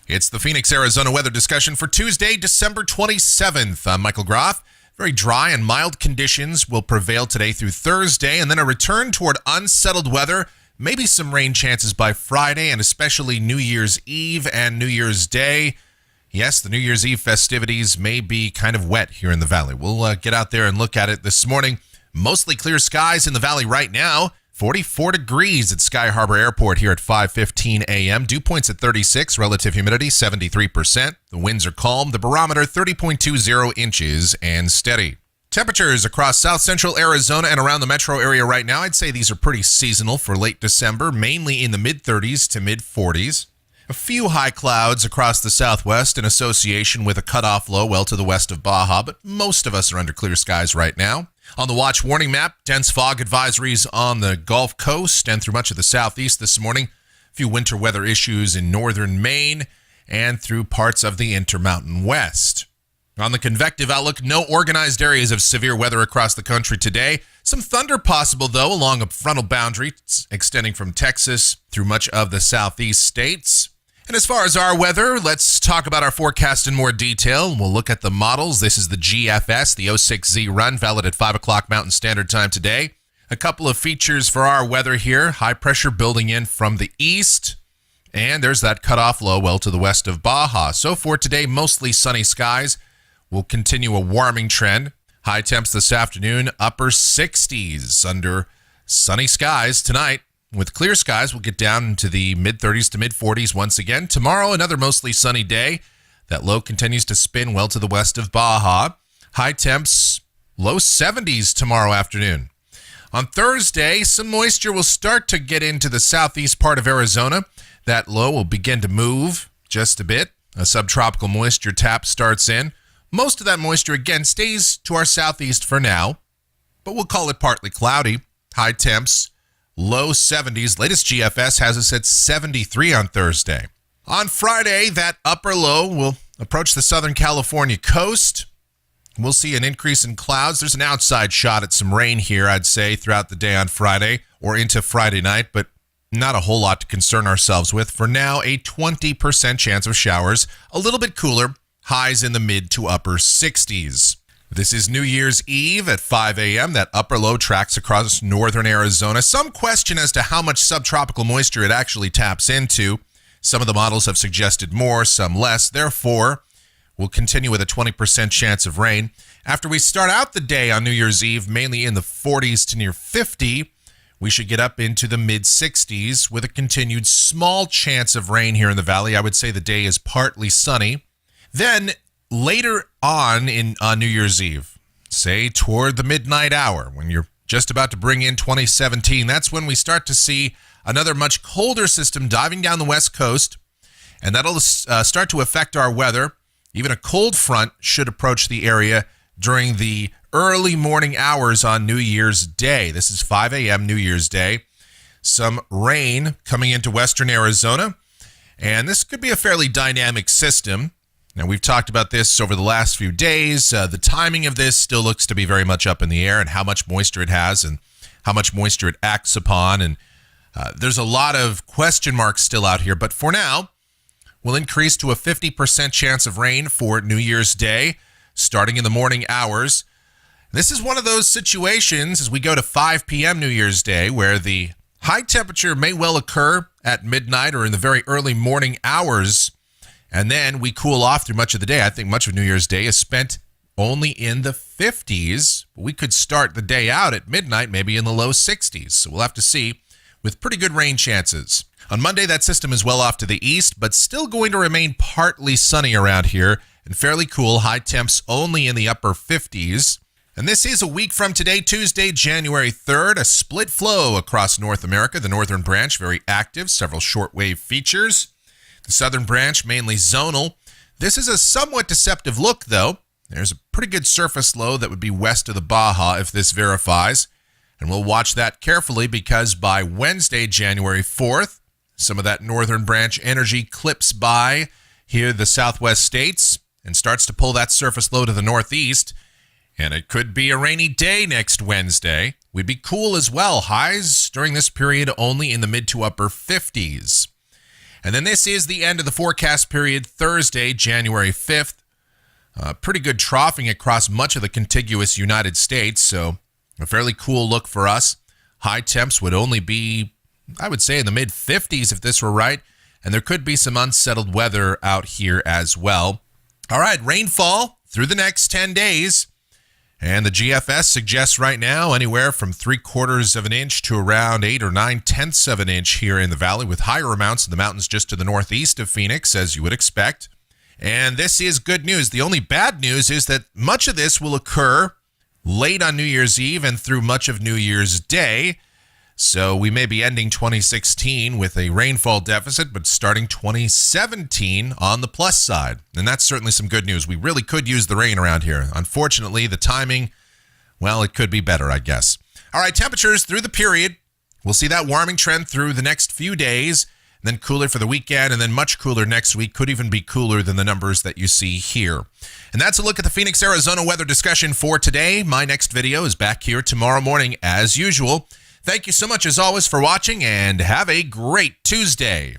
It's the Phoenix, Arizona weather discussion for Tuesday, December 27th. I'm Michael Groff. Very dry and mild conditions will prevail today through Thursday, and then a return toward unsettled weather. Maybe some rain chances by Friday, and especially New Year's Eve and New Year's Day. Yes, the New Year's Eve festivities may be kind of wet here in the valley. We'll get out there and look at it this morning. Mostly clear skies in the valley right now. 44 degrees at Sky Harbor Airport here at 5:15 a.m. Dew points at 36, relative humidity 73%. The winds are calm, the barometer 30.20 inches and steady. Temperatures across south central Arizona and around the metro area right now, I'd say these are pretty seasonal for late December, mainly in the mid-30s to mid-40s. A few high clouds across the southwest in association with a cutoff low well to the west of Baja, but most of us are under clear skies right now. On the watch warning map, dense fog advisories on the Gulf Coast and through much of the southeast this morning. A few winter weather issues in northern Maine and through parts of the Intermountain West. On the convective outlook, no organized areas of severe weather across the country today. Some thunder possible, though, along a frontal boundary extending from Texas through much of the southeast states. And as far as our weather, let's talk about our forecast in more detail. We'll look at the models. This is the GFS, the 06Z run, valid at 5 o'clock Mountain Standard Time today. A couple of features for our weather here. High pressure building in from the east. And there's that cutoff low well to the west of Baja. So for today, mostly sunny skies. We'll continue a warming trend. High temps this afternoon, upper 60s under sunny skies tonight. With clear skies, we'll get down into the mid-30s to mid-40s once again. Tomorrow, another mostly sunny day. That low continues to spin well to the west of Baja. High temps, low 70s tomorrow afternoon. On Thursday, some moisture will start to get into the southeast part of Arizona. That low will begin to move just a bit. A subtropical moisture tap starts in. Most of that moisture, again, stays to our southeast for now, but we'll call it partly cloudy. High temps, low 70s. Latest GFS has us at 73 on Thursday. On Friday, that upper low will approach the Southern California coast. We'll see an increase in clouds. There's an outside shot at some rain here, I'd say, throughout the day on Friday or into Friday night, but not a whole lot to concern ourselves with. For now, a 20% chance of showers, a little bit cooler, highs in the mid to upper 60s. This is New Year's Eve at 5 a.m. That upper low tracks across northern Arizona. Some question as to how much subtropical moisture it actually taps into. Some of the models have suggested more, some less. Therefore, we'll continue with a 20% chance of rain. After we start out the day on New Year's Eve, mainly in the 40s to near 50, we should get up into the mid-60s with a continued small chance of rain here in the valley. I would say the day is partly sunny. Then later on New Year's Eve, say toward the midnight hour, when you're just about to bring in 2017, that's when we start to see another much colder system diving down the west coast, and that'll start to affect our weather. Even a cold front should approach the area during the early morning hours on New Year's Day. This is 5 a.m. New Year's Day. Some rain coming into western Arizona, and this could be a fairly dynamic system. Now, we've talked about this over the last few days. The timing of this still looks to be very much up in the air, and how much moisture it has and how much moisture it acts upon. And there's a lot of question marks still out here. But for now, we'll increase to a 50% chance of rain for New Year's Day, starting in the morning hours. This is one of those situations as we go to 5 p.m. New Year's Day where the high temperature may well occur at midnight or in the very early morning hours. And then we cool off through much of the day. I think much of New Year's Day is spent only in the 50s. We could start the day out at midnight, maybe in the low 60s. So we'll have to see, with pretty good rain chances. On Monday, that system is well off to the east, but still going to remain partly sunny around here and fairly cool. High temps only in the upper 50s. And this is a week from today, Tuesday, January 3rd, a split flow across North America. The northern branch, very active, several shortwave features. The southern branch, mainly zonal. This is a somewhat deceptive look, though. There's a pretty good surface low that would be west of the Baja if this verifies. And we'll watch that carefully because by Wednesday, January 4th, some of that northern branch energy clips by here the southwest states and starts to pull that surface low to the northeast. And it could be a rainy day next Wednesday. We'd be cool as well. Highs during this period only in the mid to upper 50s. And then this is the end of the forecast period, Thursday, January 5th. Pretty good troughing across much of the contiguous United States, so a fairly cool look for us. High temps would only be, I would say, in the mid-50s if this were right, and there could be some unsettled weather out here as well. All right, rainfall through the next 10 days, and the GFS suggests right now anywhere from 3/4 of an inch to around 8 or 9/10 of an inch here in the valley, with higher amounts in the mountains just to the northeast of Phoenix, as you would expect. And this is good news. The only bad news is that much of this will occur late on New Year's Eve and through much of New Year's Day. So we may be ending 2016 with a rainfall deficit, but starting 2017 on the plus side. And that's certainly some good news. We really could use the rain around here. Unfortunately, the timing, well, it could be better, I guess. All right, temperatures through the period. We'll see that warming trend through the next few days. Then cooler for the weekend, and then much cooler next week. Could even be cooler than the numbers that you see here. And that's a look at the Phoenix, Arizona weather discussion for today. My next video is back here tomorrow morning as usual. Thank you so much as always for watching, and have a great Tuesday.